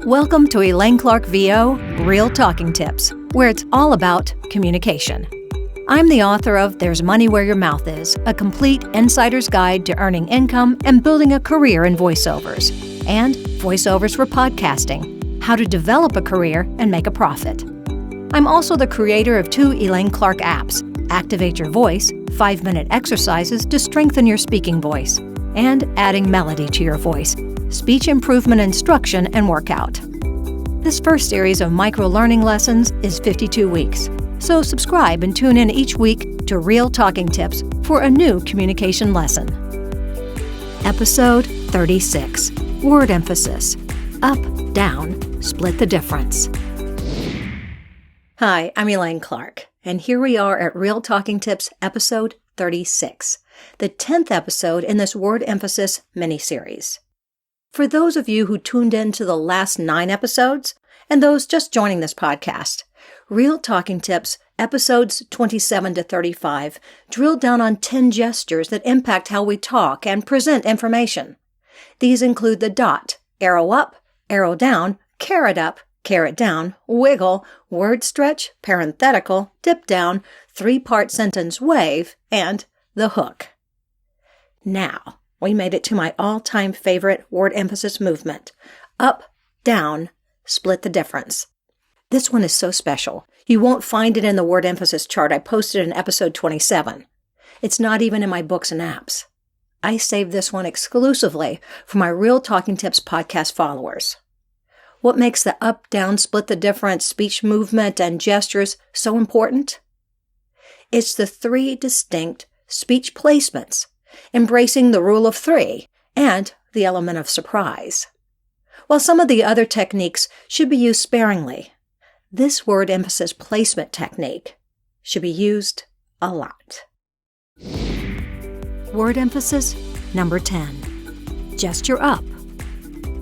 Welcome to ElaineClarkVO Real Talking Tips, where it's all about communication. I'm the author of There's Money Where Your Mouth Is, a complete insider's guide to earning income and building a career in voiceovers, and voiceovers for podcasting, how to develop a career and make a profit. I'm also the creator of 2 Elaine Clark apps, Activate Your Voice, 5-minute exercises to strengthen your speaking voice, and Adding Melody to Your Voice, speech improvement instruction and workout. This first series of micro-learning lessons is 52 weeks, so subscribe and tune in each week to Real Talking Tips for a new communication lesson. Episode 36, Word Emphasis. Up, down, split the difference. Hi, I'm Elaine Clark, and here we are at Real Talking Tips episode 36, the 10th episode in this word emphasis mini-series. For those of you who tuned in to the last 9 episodes, and those just joining this podcast, Real Talking Tips episodes 27 to 35 drill down on 10 gestures that impact how we talk and present information. These include the dot, arrow up, arrow down, carrot up, carrot down, wiggle, word stretch, parenthetical, dip down, 3-part sentence wave, and the hook. Now, we made it to my all-time favorite word emphasis movement. Up, down, split the difference. This one is so special. You won't find it in the word emphasis chart I posted in episode 27. It's not even in my books and apps. I saved this one exclusively for my Real Talking Tips podcast followers. What makes the up, down, split the difference speech movement and gestures so important? It's the 3 distinct speech placements, embracing the rule of 3 and the element of surprise. While some of the other techniques should be used sparingly, this word emphasis placement technique should be used a lot. Word emphasis number 10. Gesture up,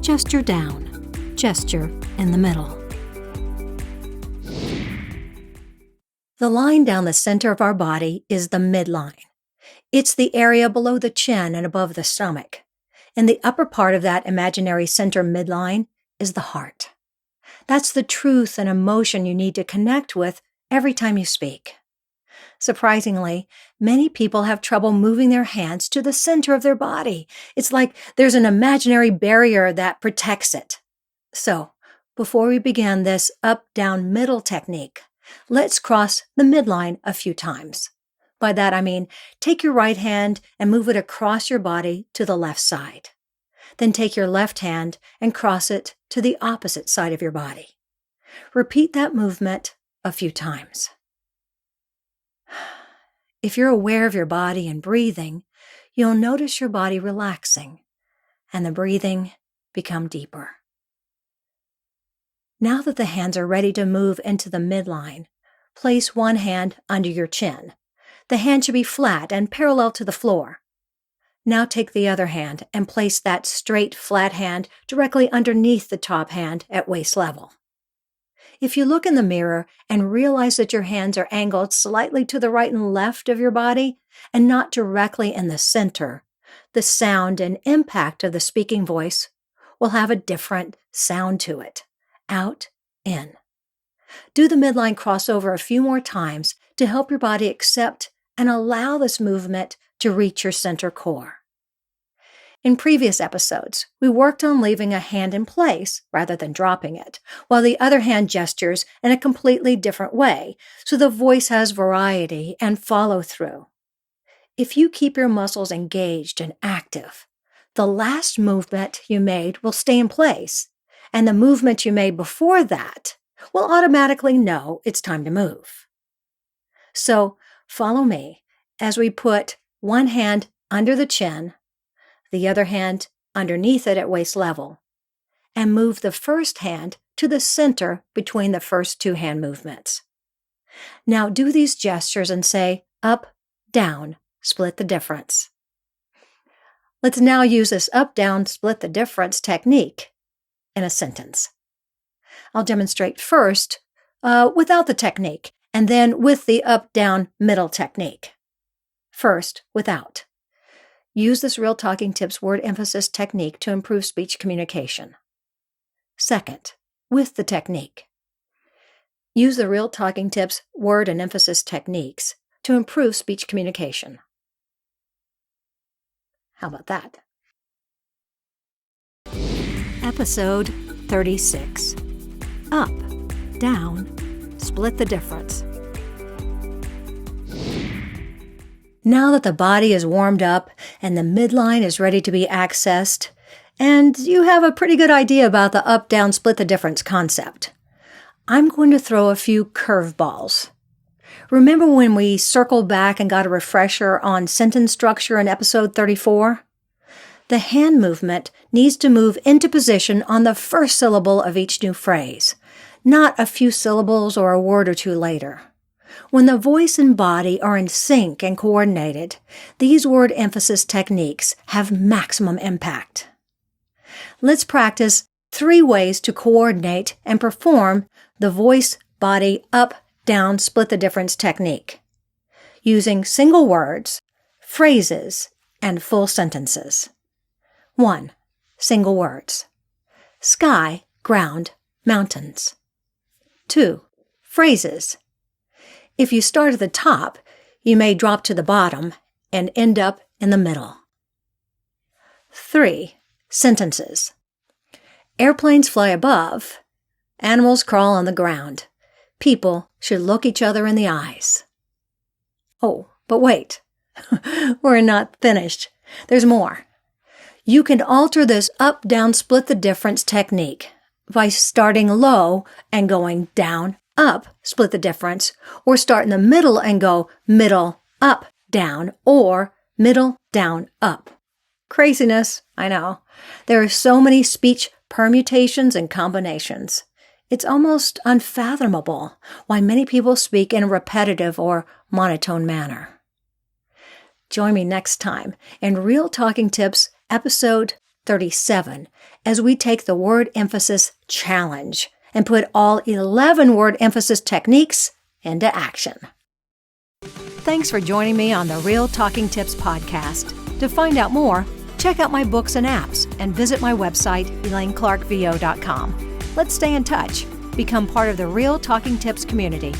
gesture down, gesture in the middle. The line down the center of our body is the midline. It's the area below the chin and above the stomach. And the upper part of that imaginary center midline is the heart. That's the truth and emotion you need to connect with every time you speak. Surprisingly, many people have trouble moving their hands to the center of their body. It's like there's an imaginary barrier that protects it. So, before we begin this up-down middle technique, let's cross the midline a few times. By that I mean, take your right hand and move it across your body to the left side. Then take your left hand and cross it to the opposite side of your body. Repeat that movement a few times. If you're aware of your body and breathing, you'll notice your body relaxing and the breathing become deeper. Now that the hands are ready to move into the midline, place one hand under your chin. The hand should be flat and parallel to the floor. Now take the other hand and place that straight, flat hand directly underneath the top hand at waist level. If you look in the mirror and realize that your hands are angled slightly to the right and left of your body and not directly in the center, the sound and impact of the speaking voice will have a different sound to it. Out, in. Do the midline crossover a few more times to help your body accept and allow this movement to reach your center core. In previous episodes, we worked on leaving a hand in place rather than dropping it, while the other hand gestures in a completely different way, so the voice has variety and follow-through. If you keep your muscles engaged and active, the last movement you made will stay in place, and the movement you made before that will automatically know it's time to move. So, follow me as we put one hand under the chin, the other hand underneath it at waist level, and move the first hand to the center between the first 2 hand movements. Now do these gestures and say, up, down, split the difference. Let's now use this up, down, split the difference technique in a sentence. I'll demonstrate first without the technique, and then with the up, down, middle technique. First, without. Use this Real Talking Tips word emphasis technique to improve speech communication. second with the technique. Use the Real Talking Tips word and emphasis techniques to improve speech communication. How about that? Episode 36. Up, down, split the difference. Now that the body is warmed up and the midline is ready to be accessed, and you have a pretty good idea about the up, down, split the difference concept, I'm going to throw a few curveballs. Remember when we circled back and got a refresher on sentence structure in episode 34? The hand movement needs to move into position on the first syllable of each new phrase, not a few syllables or a word or two later. When the voice and body are in sync and coordinated, these word emphasis techniques have maximum impact. Let's practice 3 ways to coordinate and perform the voice, body, up, down, split the difference technique, using single words, phrases, and full sentences. 1. Single words. Sky, ground, mountains. 2. Phrases. If you start at the top, you may drop to the bottom and end up in the middle. 3. Sentences. Airplanes fly above. Animals crawl on the ground. People should look each other in the eyes. Oh, but wait. We're not finished. There's more. You can alter this up, down, split the difference technique by starting low and going down, up, split the difference, or start in the middle and go middle, up, down, or middle, down, up. Craziness, I know. There are so many speech permutations and combinations. It's almost unfathomable why many people speak in a repetitive or monotone manner. Join me next time in Real Talking Tips, episode 37, as we take the word emphasis challenge and put all 11 word emphasis techniques into action. Thanks for joining me on the Real Talking Tips podcast. To find out more, check out my books and apps and visit my website, ElaineClarkVO.com. Let's stay in touch. Become part of the Real Talking Tips community.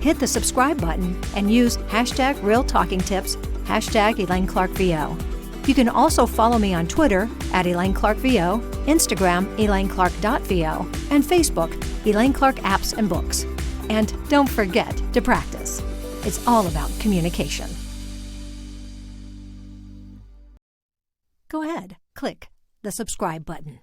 Hit the subscribe button and use hashtag #RealTalkingTips, hashtag ElaineClarkVO. You can also follow me on Twitter at ElaineClarkVO, Instagram ElaineClark.VO, and Facebook Elaine Clark Apps and Books. And don't forget to practice. It's all about communication. Go ahead, click the subscribe button.